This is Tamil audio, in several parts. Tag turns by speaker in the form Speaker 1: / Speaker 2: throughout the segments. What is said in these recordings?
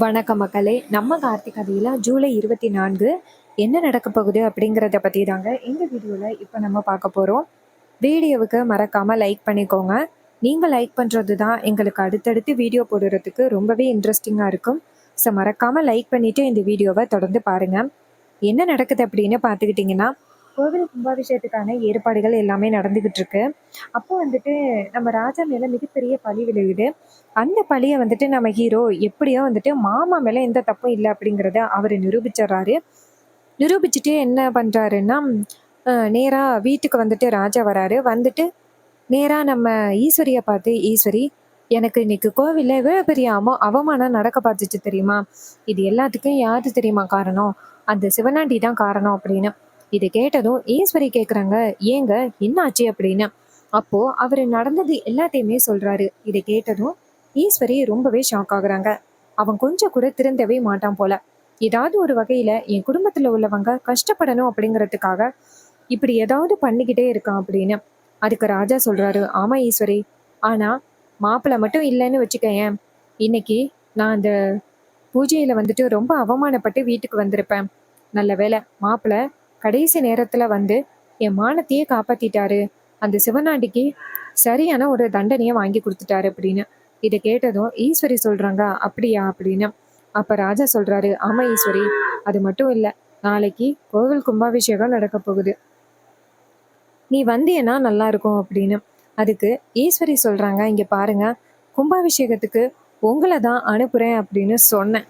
Speaker 1: வணக்க மக்களே. நம்ம கார்த்திக் கதையில் ஜூலை 24 என்ன நடக்க போகுது அப்படிங்கிறத பற்றி தாங்க இந்த வீடியோவில் இப்போ நம்ம பார்க்க போகிறோம். வீடியோவுக்கு மறக்காமல் லைக் பண்ணிக்கோங்க. நீங்கள் லைக் பண்ணுறது தான் எங்களுக்கு அடுத்தடுத்து வீடியோ போடுறதுக்கு ரொம்பவே இன்ட்ரெஸ்டிங்காக இருக்கும். ஸோ மறக்காமல் லைக் பண்ணிவிட்டு இந்த வீடியோவை தொடர்ந்து பாருங்கள். என்ன நடக்குது அப்படின்னு பார்த்துக்கிட்டிங்கன்னா, கோவில் கும்பாபிஷேகத்துக்கான ஏற்பாடுகள் எல்லாமே நடந்துக்கிட்டு இருக்கு. அப்போ வந்துட்டு நம்ம ராஜா மேலே மிகப்பெரிய பழி விழுகுது. அந்த பழியை வந்துட்டு நம்ம ஹீரோ எப்படியோ வந்துட்டு மாமா மேலே எந்த தப்பும் இல்லை அப்படிங்கிறத அவர் நிரூபிச்சிடுறாரு. நிரூபிச்சுட்டு என்ன பண்ணுறாருன்னா, நேராக வீட்டுக்கு வந்துட்டு ராஜா வராரு. வந்துட்டு நேராக நம்ம ஈஸ்வரியை பார்த்து, ஈஸ்வரி, எனக்கு இன்னைக்கு கோவிலில் இவ்வளோ பெரிய அவமானம் நடக்க பார்த்துச்சு தெரியுமா? இது எல்லாத்துக்கும் யாரு தெரியுமா காரணம்? அந்த சிவனாண்டி தான் காரணம் அப்படின்னு. இதை கேட்டதும் ஈஸ்வரி கேட்குறாங்க, ஏங்க என்ன ஆச்சு அப்படின்னு. அப்போ அவர் நடந்தது எல்லாத்தையுமே சொல்றாரு. இதை கேட்டதும் ஈஸ்வரி ரொம்பவே ஷாக் ஆகுறாங்க. அவன் கொஞ்சம் கூட திருந்தவே மாட்டான் போல. ஏதாவது ஒரு வகையில என் குடும்பத்துல உள்ளவங்க கஷ்டப்படணும் அப்படிங்கிறதுக்காக இப்படி ஏதாவது பண்ணிக்கிட்டே இருக்கான் அப்படின்னு. அதுக்கு ராஜா சொல்றாரு, ஆமா ஈஸ்வரி, ஆனா மாப்பிள்ளை மட்டும் இல்லைன்னு வச்சுக்கேன், இன்னைக்கு நான் அந்த பூஜையில வந்துட்டு ரொம்ப அவமானப்பட்டு வீட்டுக்கு வந்திருப்பேன். நல்ல வேளை மாப்பிள்ளை கடைசி நேரத்துல வந்து என் மானத்தையே காப்பாத்திட்டாரு. அந்த சிவனாண்டிக்கு சரியான ஒரு தண்டனையை வாங்கி கொடுத்துட்டாரு அப்படின்னு. இதை கேட்டதும் ஈஸ்வரி சொல்றாங்க, அப்படியா அப்படின்னு. அப்ப ராஜா சொல்றாரு, ஆமா ஈஸ்வரி, அது மட்டும் இல்ல, நாளைக்கு கோவில் கும்பாபிஷேகம் நடக்க போகுது, நீ வந்தியன்னா நல்லா இருக்கும் அப்படின்னு. அதுக்கு ஈஸ்வரி சொல்றாங்க, இங்க பாருங்க, கும்பாபிஷேகத்துக்கு உங்களை தான் அனுப்புறேன் அப்படின்னு சொன்னேன்.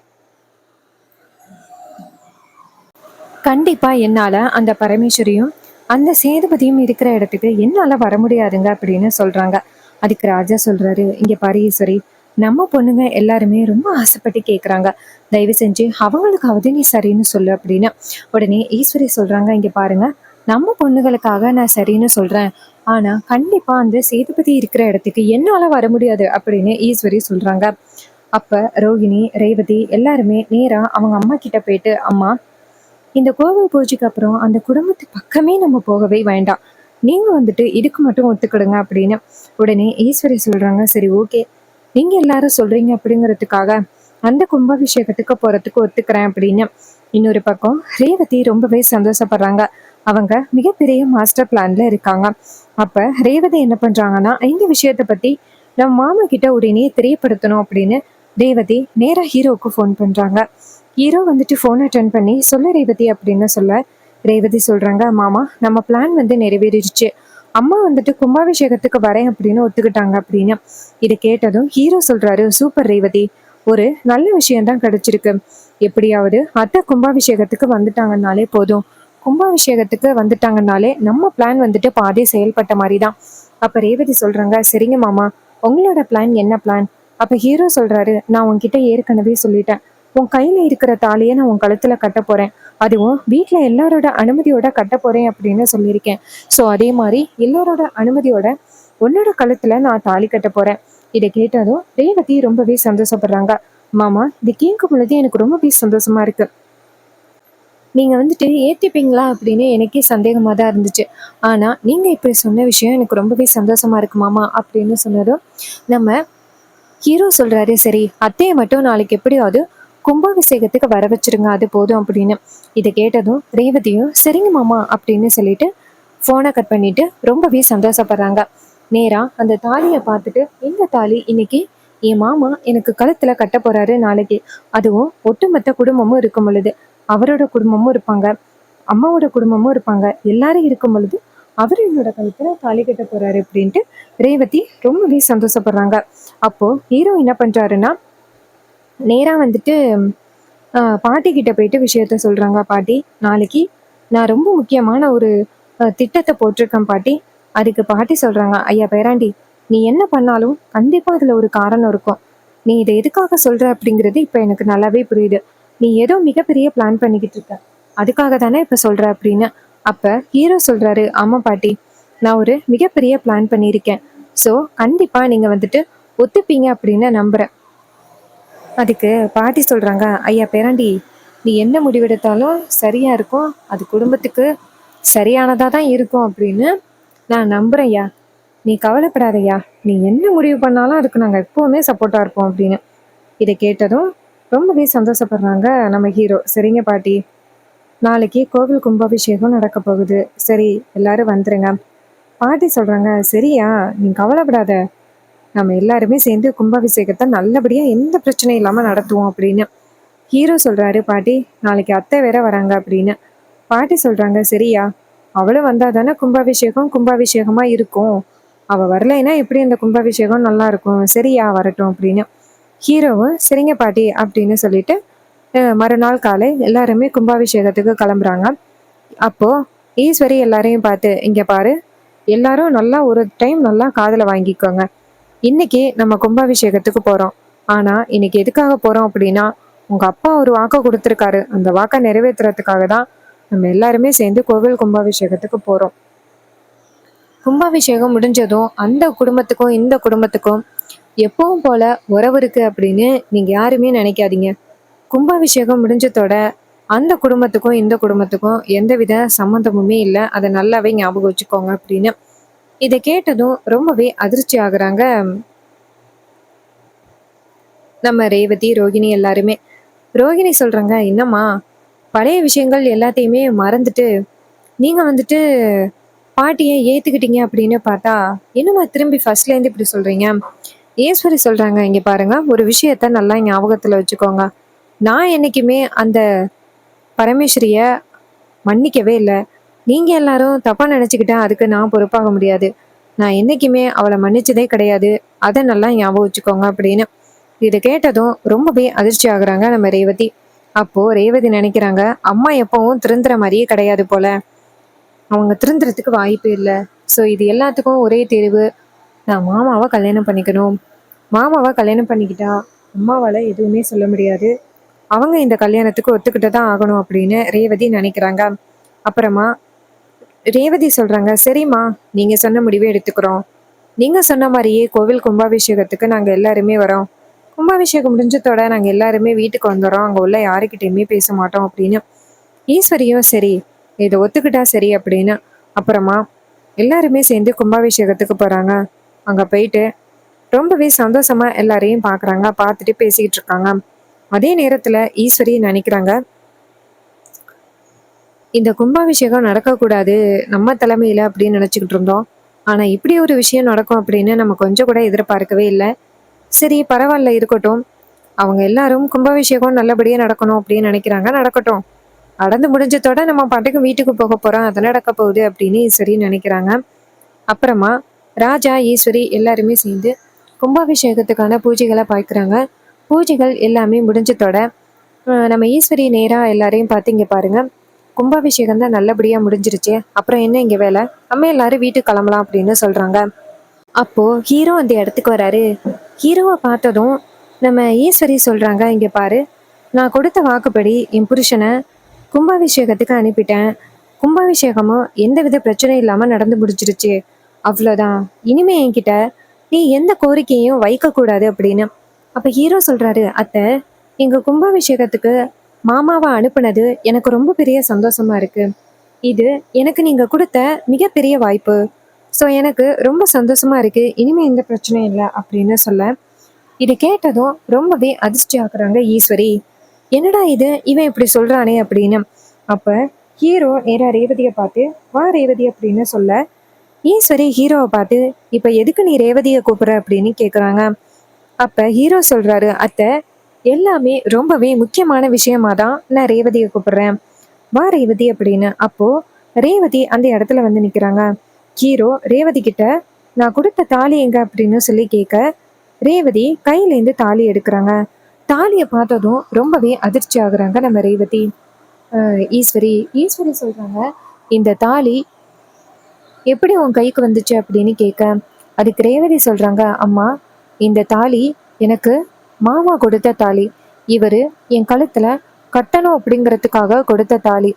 Speaker 1: கண்டிப்பா என்னால அந்த பரமேஸ்வரியும் அந்த சேதுபதியும் இருக்கிற இடத்துக்கு என்னால வர முடியாதுங்க அப்படின்னு சொல்றாங்க. அதுக்கு ராஜா சொல்றாரு, இங்க பாரு ஈஸ்வரி, நம்ம பொண்ணுங்க எல்லாருமே ரொம்ப ஆசைப்பட்டு கேட்குறாங்க, தயவு செஞ்சு அவங்களுக்காவது நீ சரின்னு சொல்லு அப்படின்னு. உடனே ஈஸ்வரி சொல்றாங்க, இங்க பாருங்க, நம்ம பொண்ணுகளுக்காக நான் சரின்னு சொல்றேன், ஆனா கண்டிப்பா அந்த சேதுபதி இருக்கிற இடத்துக்கு என்னால வர முடியாது அப்படின்னு ஈஸ்வரி சொல்றாங்க. அப்ப ரோகிணி, ரேவதி எல்லாருமே நேரா அவங்க அம்மா கிட்ட போயிட்டு, அம்மா, இந்த கோவில் பூஜைக்கு அப்புறம் அந்த குடும்பத்து பக்கமே நம்ம போகவே வேண்டாம், நீங்க வந்துட்டு இதுக்கு மட்டும் ஒத்துக்கிடுங்க அப்படின்னு. உடனே ஈஸ்வரி சொல்றாங்க, சரி ஓகே, நீங்க எல்லாரும் சொல்றீங்க அப்படிங்கிறதுக்காக அந்த கும்பாபிஷேகத்துக்கு போறதுக்கு ஒத்துக்கிறேன் அப்படின்னு. இன்னொரு பக்கம் ரேவதி ரொம்பவே சந்தோஷப்படுறாங்க. அவங்க மிகப்பெரிய மாஸ்டர் பிளான்ல இருக்காங்க. அப்ப ரேவதி என்ன பண்றாங்கன்னா, இந்த விஷயத்த பத்தி நம்ம மாமா கிட்ட உடனே தெரியப்படுத்தணும் அப்படின்னு ரேவதி நேரா ஹீரோவுக்கு ஃபோன் பண்றாங்க. ஹீரோ வந்துட்டு ஃபோன் அட்டன் பண்ணி, சொல்ல ரேவதி அப்படின்னு சொல்ல, ரேவதி சொல்றாங்க, மாமா, நம்ம பிளான் வந்து நிறைவேறிடுச்சு, அம்மா வந்துட்டு கும்பாபிஷேகத்துக்கு வரேன் அப்படின்னு ஒத்துக்கிட்டாங்க அப்படின்னு. இதை கேட்டதும் ஹீரோ சொல்றாரு, சூப்பர் ரேவதி, ஒரு நல்ல விஷயம்தான் கிடைச்சிருக்கு. எப்படியாவது அத்தை கும்பாபிஷேகத்துக்கு வந்துட்டாங்கன்னாலே போதும், கும்பாபிஷேகத்துக்கு வந்துட்டாங்கன்னாலே நம்ம பிளான் வந்துட்டு பாதி செயல்பட்ட மாதிரி தான். அப்ப ரேவதி சொல்றாங்க, சரிங்க மாமா, உங்களோட பிளான் என்ன பிளான்? அப்ப ஹீரோ சொல்றாரு, நான் உன்கிட்ட ஏற்கனவே சொல்லிட்டேன், உன் கையில இருக்கிற தாலியை நான் உன் கழுத்துல கட்ட போறேன், அதுவும் வீட்டுல எல்லாரோட அனுமதியோட கட்ட போறேன் அப்படின்னு சொல்லியிருக்கேன். ஸோ அதே மாதிரி எல்லாரோட அனுமதியோட உன்னோட கழுத்துல நான் தாலி கட்ட போறேன். இதை கேட்டதும் ரேவதி ரொம்பவே சந்தோஷப்படுறாங்க. மாமா, இது கேட்கும் பொழுது எனக்கு ரொம்பவே சந்தோஷமா இருக்கு, நீங்க வந்துட்டு ஏத்திப்பீங்களா அப்படின்னு எனக்கே சந்தேகமா தான் இருந்துச்சு, ஆனா நீங்க இப்படி சொன்ன விஷயம் எனக்கு ரொம்பவே சந்தோஷமா இருக்கு மாமா அப்படின்னு சொன்னதும் நம்ம ஹீரோ சொல்றாரு, சரி அத்தையை மட்டும் நாளைக்கு எப்படியாவது கும்பாபிஷேகத்துக்கு வர வச்சிருங்க, அது போதும் அப்படின்னு. இதை கேட்டதும் ரேவதியும் சரிங்க மாமா அப்படின்னு சொல்லிட்டு ஃபோனை கட் பண்ணிட்டு ரொம்பவே சந்தோஷப்படுறாங்க. நேரா அந்த தாலியை பார்த்துட்டு, இந்த தாலி இன்னைக்கு என் மாமா எனக்கு கழுத்துல கட்ட போறாரு நாளைக்கு, அதுவும் ஒட்டுமொத்த குடும்பமும் இருக்கும் பொழுது, அவரோட குடும்பமும் இருப்பாங்க, அம்மாவோட குடும்பமும் இருப்பாங்க, எல்லாரும் இருக்கும் பொழுது அவர் என்னோட கழுத்துல தாலி கட்ட போறாரு அப்படின்ட்டு ரேவதி ரொம்பவே சந்தோஷப்படுறாங்க. அப்போ ஹீரோ என்ன பண்றாருன்னா, நேரா வந்துட்டு பாட்டி கிட்ட போயிட்டு விஷயத்த சொல்றாங்க. பாட்டி, நாளைக்கு நான் ரொம்ப முக்கியமான ஒரு திட்டத்தை போட்டிருக்கேன் பாட்டி. அதுக்கு பாட்டி சொல்றாங்க, ஐயா பேராண்டி, நீ என்ன பண்ணாலும் கண்டிப்பா அதுல ஒரு காரணம் இருக்கும், நீ இதை எதுக்காக சொல்ற அப்படிங்கிறது இப்ப எனக்கு நல்லாவே புரியுது, நீ ஏதோ மிகப்பெரிய பிளான் பண்ணிக்கிட்டு இருக்க, அதுக்காக தானே இப்ப சொல்ற அப்படின்னு. அப்ப ஹீரோ சொல்றாரு, ஆமா பாட்டி, நான் ஒரு மிகப்பெரிய பிளான் பண்ணியிருக்கேன், ஸோ கண்டிப்பா நீங்க வந்துட்டு ஒத்துப்பீங்க அப்படின்னு நம்புறேன். அதுக்கு பாட்டி சொல்றாங்க, ஐயா பேராண்டி, நீ என்ன முடிவெடுத்தாலும் சரியா இருக்கும், அது குடும்பத்துக்கு சரியானதா தான் இருக்கும் அப்படின்னு நான் நம்புறேன்யா, நீ கவலைப்படாதயா, நீ என்ன முடிவு பண்ணாலும் அதுக்கு நாங்கள் எப்பவுமே சப்போர்ட்டா இருப்போம் அப்படின்னு. இதை கேட்டதும் ரொம்பவே சந்தோஷப்படுறாங்க நம்ம ஹீரோ. சரிங்க பாட்டி, நாளைக்கு கோவில் கும்பாபிஷேகம் நடக்க போகுது. சரி, எல்லாரும் வந்துருங்க. பாட்டி சொல்றாங்க, சரியா, நீ கவலைப்படாத. நம்ம எல்லாருமே சேர்ந்து கும்பாபிஷேகத்தை நல்லபடியா எந்த பிரச்சனையும் இல்லாம நடத்துவோம் அப்படின்னு. ஹீரோ சொல்றாரு, பாட்டி நாளைக்கு அத்தை வேற வராங்க அப்படின்னு. பாட்டி சொல்றாங்க, சரியா, அவளும் வந்தா தானே கும்பாபிஷேகம் கும்பாபிஷேகமா இருக்கும். அவ வரலைன்னா எப்படி இந்த கும்பாபிஷேகம் நல்லா இருக்கும். சரியா, வரட்டும் அப்படின்னு. ஹீரோவும் சரிங்க பாட்டி அப்படின்னு சொல்லிட்டு மறுநாள் காலை எல்லாருமே கும்பாபிஷேகத்துக்கு கிளம்புறாங்க. அப்போ ஈஸ்வரி எல்லாரையும் பார்த்து, இங்க பாரு, எல்லாரும் நல்லா ஒரு டைம் நல்லா காதுல வாங்கிக்கோங்க. இன்னைக்கு நம்ம கும்பாபிஷேகத்துக்கு போறோம். ஆனா இன்னைக்கு எதுக்காக போறோம் அப்படின்னா, உங்க அப்பா ஒரு வாக்கை கொடுத்துருக்காரு. அந்த வாக்கை நிறைவேற்றுறதுக்காக தான் நம்ம எல்லாருமே சேர்ந்து கோவில் கும்பாபிஷேகத்துக்கு போறோம். கும்பாபிஷேகம் முடிஞ்சதும் அந்த குடும்பத்துக்கும் இந்த குடும்பத்துக்கும் எப்பவும் போல உறவு இருக்கு அப்படின்னு நீங்க யாருமே நினைக்காதீங்க. கும்பாபிஷேகம் முடிஞ்சதோட அந்த குடும்பத்துக்கும் இந்த குடும்பத்துக்கும் எந்தவித சம்மந்தமுமே இல்லை. அதை நல்லாவே ஞாபகம் வச்சுக்கோங்க அப்படின்னு. இதை கேட்டதும் ரொம்பவே அதிர்ச்சி ஆகுறாங்க நம்ம ரேவதி, ரோகிணி எல்லாருமே. ரோகிணி சொல்றாங்க, என்னம்மா பழைய விஷயங்கள் எல்லாத்தையுமே மறந்துட்டு நீங்க வந்துட்டு பாட்டியை ஏத்துக்கிட்டீங்க அப்படின்னு பார்த்தா என்னம்மா திரும்பி ஃபர்ஸ்ட்லேருந்து இப்படி சொல்றீங்க? ஈஸ்வரி சொல்றாங்க, இங்க பாருங்க, ஒரு விஷயத்த நல்லா ஞாபகத்துல வச்சுக்கோங்க. நான் என்னைக்குமே அந்த பரமேஸ்வரிய மன்னிக்கவே இல்லை. நீங்க எல்லாரும் தப்பா நினைச்சுக்கிட்டா அதுக்கு நான் பொறுப்பாக முடியாது. நான் என்னைக்குமே அவளை மன்னிச்சதே கிடையாது. அதை நல்லா ஞாபகம் வச்சுக்கோங்க அப்படின்னு. இதை கேட்டதும் ரொம்பவே அதிர்ச்சி ஆகுறாங்க நம்ம ரேவதி. அப்போ ரேவதி நினைக்கிறாங்க, அம்மா எப்பவும் திருந்துற மாதிரியே கிடையாது போல, அவங்க திருந்துறதுக்கு வாய்ப்பு இல்லை. ஸோ இது எல்லாத்துக்கும் ஒரே தேர்வு, நான் மாமாவை கல்யாணம் பண்ணிக்கணும். மாமாவை கல்யாணம் பண்ணிக்கிட்டா அம்மாவால் எதுவுமே சொல்ல முடியாது. அவங்க இந்த கல்யாணத்துக்கு ஒத்துக்கிட்டு தான் ஆகணும் அப்படின்னு ரேவதி நினைக்கிறாங்க. அப்புறமா ரேவதி சொல்றாங்க, சரிம்மா, நீங்க சொன்ன முடிவே எடுத்துக்கிறோம். நீங்க சொன்ன மாதிரியே கோவில் கும்பாபிஷேகத்துக்கு நாங்க எல்லாருமே வரோம். கும்பாபிஷேகம் முடிஞ்சதோட நாங்க எல்லாருமே வீட்டுக்கு வந்துடுறோம். அங்க உள்ள யாருக்கிட்டையுமே பேச மாட்டோம் அப்படின்னு. ஈஸ்வரியும் சரி, இதை ஒத்துக்கிட்டா சரி அப்படின்னு. அப்புறமா எல்லாருமே சேர்ந்து கும்பாபிஷேகத்துக்கு போறாங்க. அங்க போயிட்டு ரொம்பவே சந்தோஷமா எல்லாரையும் பாக்குறாங்க, பார்த்துட்டு பேசிக்கிட்டு இருக்காங்க. அதே நேரத்துல ஈஸ்வரி நினைக்கிறாங்க, இந்த கும்பாபிஷேகம் நடக்கக்கூடாது நம்ம தலைமையில அப்படின்னு நினைச்சுக்கிட்டு இருந்தோம். ஆனா இப்படி ஒரு விஷயம் நடக்கும் அப்படின்னு நம்ம கொஞ்சம் கூட எதிர்பார்க்கவே இல்லை. சரி, பரவாயில்ல, இருக்கட்டும். அவங்க எல்லாரும் கும்பாபிஷேகம் நல்லபடியா நடக்கணும் அப்படின்னு நினைக்கிறாங்க, நடக்கட்டும். நடந்து முடிஞ்சதோட நம்ம பாட்டுக்கு வீட்டுக்கு போக போறோம், அது நடக்க போகுது அப்படின்னு ஈஸ்வரி நினைக்கிறாங்க. அப்புறமா ராஜா, ஈஸ்வரி எல்லாருமே சேர்ந்து கும்பாபிஷேகத்துக்கான பூஜைகளை பார்க்குறாங்க. பூஜைகள் எல்லாமே முடிஞ்சதோட நம்ம ஈஸ்வரி நேரா எல்லாரையும் பார்த்து, இங்க பாருங்க, கும்பாபிஷேகம் தான் நல்லபடியா முடிஞ்சிருச்சு. அப்புறம் என்ன இங்க வேலை, நம்ம எல்லாரும் வீட்டுக்கு கிளம்பலாம் அப்படின்னு சொல்றாங்க. அப்போ ஹீரோ அந்த இடத்துக்கு வராரு. ஹீரோவை பார்த்ததும் நம்ம ஈஸ்வரி சொல்றாங்க, இங்க பாரு, நான் கொடுத்த வாக்குப்படி என் புருஷனை கும்பாபிஷேகத்துக்கு அனுப்பிட்டேன். கும்பாபிஷேகமும் எந்தவித பிரச்சனையும் இல்லாம நடந்து முடிஞ்சிருச்சு. அவ்வளோதான். இனிமே என்கிட்ட நீ எந்த கோரிக்கையும் வைக்கக்கூடாது அப்படின்னு. அப்ப ஹீரோ சொல்றாரு, அத்தை, எங்க கும்பாபிஷேகத்துக்கு மாமாவை அனுப்புனது எனக்கு ரொம்ப பெரிய சந்தோஷமா இருக்கு. இது எனக்கு நீங்க கொடுத்த மிகப்பெரிய வாய்ப்பு. ஸோ எனக்கு ரொம்ப சந்தோஷமா இருக்கு. இனிமே எந்த பிரச்சனையும் இல்லை அப்படின்னு சொல்ல, இது கேட்டதும் ரொம்பவே அதிர்ச்சி ஆக்குறாங்க ஈஸ்வரி. என்னடா இது, இவன் இப்படி சொல்றானே அப்படின்னு. அப்ப ஹீரோ நேரா ரேவதியை பார்த்து, வா ரேவதி அப்படின்னு சொல்ல, ஈஸ்வரி ஹீரோவை பார்த்து, இப்ப எதுக்கு நீ ரேவதியை கூப்பிடுற அப்படின்னு கேக்குறாங்க. அப்ப ஹீரோ சொல்றாரு, அத்தை, எல்லாமே ரொம்பவே முக்கியமான விஷயமா தான் நான் ரேவதியை கூப்பிடுறேன், வா ரேவதி அப்படின்னு. அப்போ ரேவதி அந்த இடத்துல வந்து நிக்கிறாங்க. ஹீரோ ரேவதி கிட்ட, நான் கொடுத்த தாலி எங்க அப்படின்னு சொல்லி கேட்க, ரேவதி கையிலேருந்து தாலி எடுக்கிறாங்க. தாலியை பார்த்ததும் ரொம்பவே அதிர்ச்சி ஆகுறாங்க நம்ம ரேவதி. ஈஸ்வரி ஈஸ்வரி சொல்றாங்க, இந்த தாலி எப்படி உன் கைக்கு வந்துச்சு அப்படின்னு கேட்க, அதுக்கு ரேவதி சொல்றாங்க, அம்மா, இந்த தாலி எனக்கு மாமா கொடுத்த தாலி. இவரு என் கழுத்துல கட்டணும் அப்படிங்கிறதுக்காக கொடுத்த தாலி.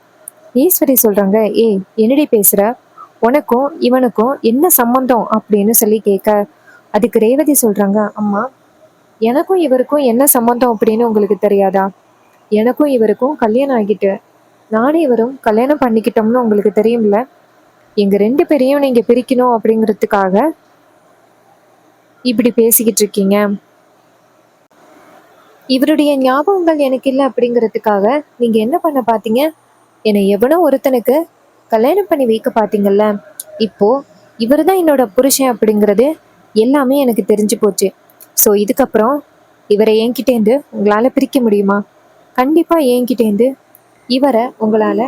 Speaker 1: ஈஸ்வரி சொல்றாங்க, ஏய், என்னடி பேசுற, உனக்கும் இவனுக்கும் என்ன சம்பந்தம் அப்படின்னு சொல்லி கேட்க, அதுக்கு ரேவதி சொல்றாங்க, அம்மா, எனக்கும் இவருக்கும் என்ன சம்பந்தம் அப்படின்னு உங்களுக்கு தெரியாதா? எனக்கும் இவருக்கும் கல்யாணம் ஆகிட்டு நானும் இவரும் கல்யாணம் பண்ணிக்கிட்டோம்னு உங்களுக்கு தெரியும்ல. எங்க ரெண்டு பேரையும் நீங்க பிரிக்கணும் அப்படிங்கிறதுக்காக இப்படி பேசிக்கிட்டு இருக்கீங்க. இவருடைய ஞாபகங்கள் எனக்கு இல்லை அப்படிங்கிறதுக்காக நீங்க என்ன பண்ண பார்த்தீங்க? என்னை எவனோ ஒருத்தனுக்கு கல்யாணம் பண்ணி வைக்க பார்த்தீங்கல்ல. இப்போ இவர் தான் என்னோட புருஷன் அப்படிங்கிறது எல்லாமே எனக்கு தெரிஞ்சு போச்சு. ஸோ இதுக்கப்புறம் இவரை என்கிட்டேருந்து உங்களால பிரிக்க முடியுமா? கண்டிப்பா என்கிட்டேருந்து இவரை உங்களால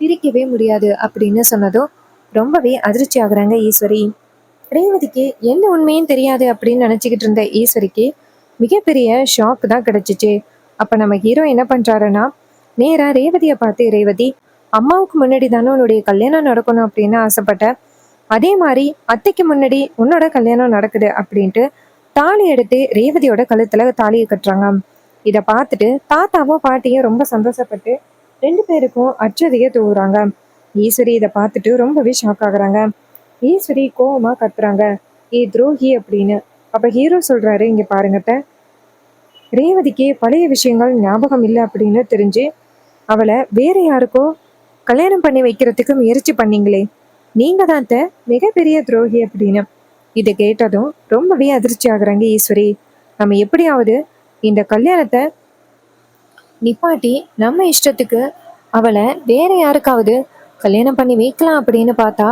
Speaker 1: பிரிக்கவே முடியாது அப்படின்னு சொன்னதும் ரொம்பவே அதிர்ச்சி ஆகுறாங்க ஈஸ்வரி. ரேவதிக்கு எந்த உண்மையும் தெரியாது அப்படின்னு நினைச்சுக்கிட்டு இருந்த ஈஸ்வரிக்கு மிகப்பெரிய ஷாக் தான் கிடைச்சிச்சு. அப்ப நம்ம ஹீரோ என்ன பண்றாருன்னா, நேரா ரேவதியை பார்த்து, ரேவதி, அம்மாவுக்கு முன்னாடி தானே உன்னுடைய கல்யாணம் நடக்கணும் அப்படின்னு ஆசைப்பட்ட, அதே மாதிரி அத்தைக்கு முன்னாடி உன்னோட கல்யாணம் நடக்குது அப்படின்ட்டு தாலி எடுத்து ரேவதியோட கழுத்துல தாலியை கட்டுறாங்க. இதை பார்த்துட்டு தாத்தாவும் பாட்டியும் ரொம்ப சந்தோஷப்பட்டு ரெண்டு பேருக்கும் அச்சதைய தூவுறாங்க. ஈஸ்வரி இதை பார்த்துட்டு ரொம்பவே ஷாக் ஆகுறாங்க. ஈஸ்வரி கோவமா கத்துறாங்க, ஏ துரோகி அப்படின்னு. அப்ப ஹீரோ சொல்றாரு, இங்க பாருங்கத்த, ரேவதிக்கு பழைய விஷயங்கள் ஞாபகம் இல்லை அப்படின்னு தெரிஞ்சு அவளை வேற யாருக்கோ கல்யாணம் பண்ணி வைக்கிறதுக்கு முயற்சி பண்ணீங்களே, நீங்க தான் மிகப்பெரிய துரோகி அப்படின்னு. இதை கேட்டதும் ரொம்பவே அதிர்ச்சி ஆகுறாங்க ஈஸ்வரி. நம்ம எப்படியாவது இந்த கல்யாணத்தை நிப்பாட்டி நம்ம இஷ்டத்துக்கு அவளை வேற யாருக்காவது கல்யாணம் பண்ணி வைக்கலாம் அப்படின்னு பார்த்தா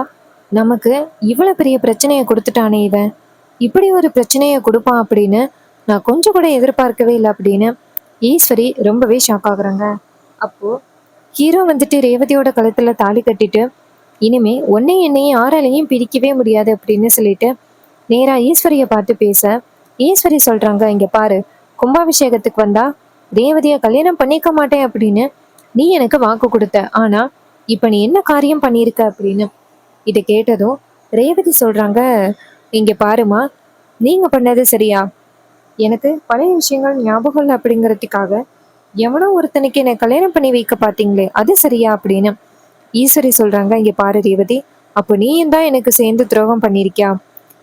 Speaker 1: நமக்கு இவ்வளவு பெரிய பிரச்சனையை கொடுத்துட்டானே இவன், இப்படி ஒரு பிரச்சனையை கொடுப்பான் அப்படின்னு நான் கொஞ்சம் கூட எதிர்பார்க்கவே இல்லை அப்படின்னு ஈஸ்வரி ரொம்பவே ஷாக் ஆகுறாங்க. அப்போ ஹீரோ வந்துட்டு ரேவதியோட கழுத்துல தாலி கட்டிட்டு, இனிமே உன்னையும் என்னையும் யாராலையும் பிரிக்கவே முடியாது அப்படின்னு சொல்லிட்டு நேரா ஈஸ்வரியை பார்த்து பேச, ஈஸ்வரி சொல்றாங்க, இங்க பாரு, கும்பாபிஷேகத்துக்கு வந்தா ரேவதியை கல்யாணம் பண்ணிக்க மாட்டேன் அப்படின்னு நீ எனக்கு வாக்கு கொடுத்த, ஆனா இப்ப நீ என்ன காரியம் பண்ணியிருக்க அப்படின்னு. இதை கேட்டதும் ரேவதி சொல்றாங்க, இங்க பாருமா, நீங்க பண்ணது சரியா? எனக்கு பழைய விஷயங்கள் ஞாபகம் இல்லை அப்படிங்கிறதுக்காக எவனோ ஒருத்தனுக்கு என்னை கல்யாணம் பண்ணி வைக்க பார்த்தீங்களே, அது சரியா அப்படின்னு. ஈஸ்வரி சொல்றாங்க, இங்க பாரு ரேவதி, அப்போ நீயும் தான் எனக்கு சேர்ந்து துரோகம் பண்ணியிருக்கியா?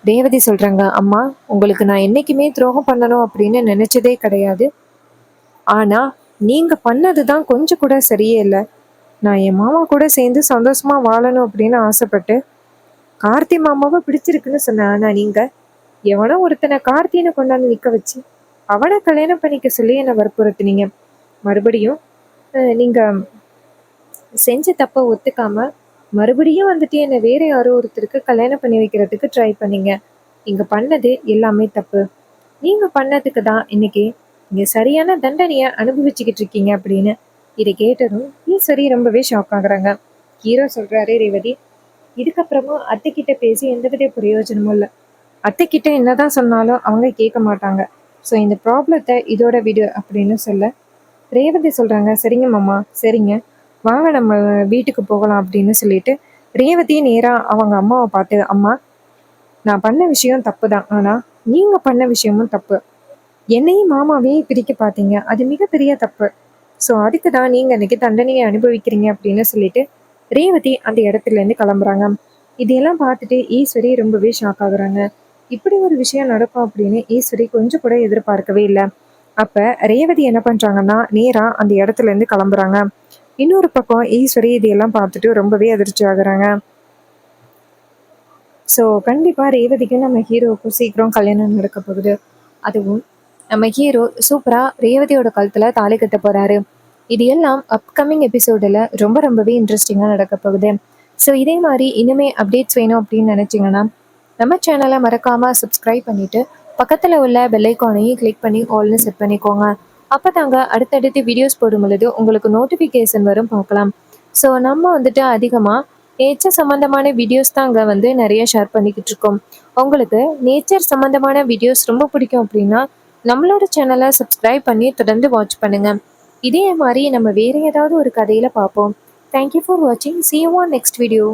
Speaker 1: ரேவதி சொல்றாங்க, அம்மா, உங்களுக்கு நான் என்னைக்குமே துரோகம் பண்ணணும் அப்படின்னு நினைச்சதே கிடையாது. ஆனா நீங்க பண்ணதுதான் கொஞ்சம் கூட சரியே இல்லை. நான் என் மாமா கூட சேர்ந்து சந்தோஷமா வாழணும் அப்படின்னு ஆசைப்பட்டு கார்த்தி மாமாவை பிடிச்சிருக்குன்னு சொன்னேன். ஆனா நீங்க எவனோ ஒருத்தனை கார்த்தின்னு கொண்டாந்து நிக்க வச்சு அவனை கல்யாணம் பண்ணிக்க சொல்லி என்னை வற்புறுத்தினீங்க. மறுபடியும் நீங்க செஞ்ச தப்ப ஒத்துக்காம மறுபடியும் வந்துட்டு என்னை வேற யாரோ ஒருத்தருக்கு கல்யாணம் பண்ணி வைக்கிறதுக்கு ட்ரை பண்ணீங்க. நீங்க பண்ணது எல்லாமே தப்பு. நீங்க பண்ணதுக்கு தான் இன்னைக்கு நீங்க சரியான தண்டனைய அனுபவிச்சுக்கிட்டு இருக்கீங்க அப்படின்னு. இதை கேட்டதும் ஈஸ்வரி ரொம்பவே ஷாக் ஆகுறாங்க. ஹீரோ சொல்றாரு, ரேவதி, இதுக்கப்புறமா அத்தை கிட்ட பேசி எந்தவித பிரயோஜனமும் இல்லை. அத்தை கிட்ட என்னதான் சொன்னாலும் அவங்க கேட்க மாட்டாங்க. ஸோ இந்த ப்ராப்ளத்தை இதோட விடு அப்படின்னு சொல்ல, ரேவதி சொல்றாங்க, சரிங்க மாமா, சரிங்க, வாங்க நம்ம வீட்டுக்கு போகலாம் அப்படின்னு சொல்லிட்டு ரேவதி நேரா அவங்க அம்மாவை பார்த்து, அம்மா, நான் பண்ண விஷயம் தப்பு தான், ஆனா நீங்க பண்ண விஷயமும் தப்பு. என்னையும் மாமாவையும் பிரிக்க பார்த்தீங்க, அது மிகப்பெரிய தப்பு. ஸோ அதுக்கு தான் நீங்க இன்னைக்கு தண்டனையை அனுபவிக்கிறீங்க அப்படின்னு சொல்லிட்டு ரேவதி அந்த இடத்துல இருந்து கிளம்புறாங்க. இதையெல்லாம் பார்த்துட்டு ஈஸ்வரி ரொம்பவே ஷாக் ஆகுறாங்க. இப்படி ஒரு விஷயம் நடக்கும் அப்படின்னு ஈஸ்வரி கொஞ்சம் கூட எதிர்பார்க்கவே இல்லை. அப்ப ரேவதி என்ன பண்றாங்கன்னா, நேரா அந்த இடத்துல இருந்து கிளம்புறாங்க. இன்னொரு பக்கம் ஈஸ்வரி இதையெல்லாம் பார்த்துட்டு ரொம்பவே அதிர்ச்சி ஆகுறாங்க. ஸோ கண்டிப்பாக ரேவதிக்கும் நம்ம ஹீரோவுக்கும் சீக்கிரம் கல்யாணம் நடக்க போகுது. அதுவும் நம்ம ஹீரோ சூப்பராக ரேவதியோட கழுத்தில் தாலி கட்ட போகிறாரு. இது எல்லாம் அப்கமிங் எபிசோடில் ரொம்ப ரொம்பவே இன்ட்ரெஸ்டிங்காக நடக்க போகுது. ஸோ இதே மாதிரி இனிமே அப்டேட்ஸ் வேணும் அப்படின்னு நினச்சிங்கன்னா நம்ம சேனலை மறக்காமல் சப்ஸ்கிரைப் பண்ணிவிட்டு பக்கத்தில் உள்ள பெல்லைக்கானையும் கிளிக் பண்ணி ஆல்னு செட் பண்ணிக்கோங்க. அப்போ தாங்க அடுத்தடுத்து வீடியோஸ் போடும் பொழுது உங்களுக்கு நோட்டிஃபிகேஷன் வரும், பார்க்கலாம். ஸோ நம்ம வந்துட்டு அதிகமாக நேச்சர் சம்மந்தமான வீடியோஸ் தான் அங்கே வந்து நிறைய ஷேர் பண்ணிக்கிட்டு இருக்கோம். உங்களுக்கு நேச்சர் சம்மந்தமான வீடியோஸ் ரொம்ப பிடிக்கும் அப்படின்னா நம்மளோட சேனலை சப்ஸ்கிரைப் பண்ணி தொடர்ந்து வாட்ச் பண்ணுங்கள். இதே மாதிரி நம்ம வேறு ஏதாவது ஒரு கதையில் பார்ப்போம். தேங்க்யூ ஃபார் வாட்சிங். See you on next video.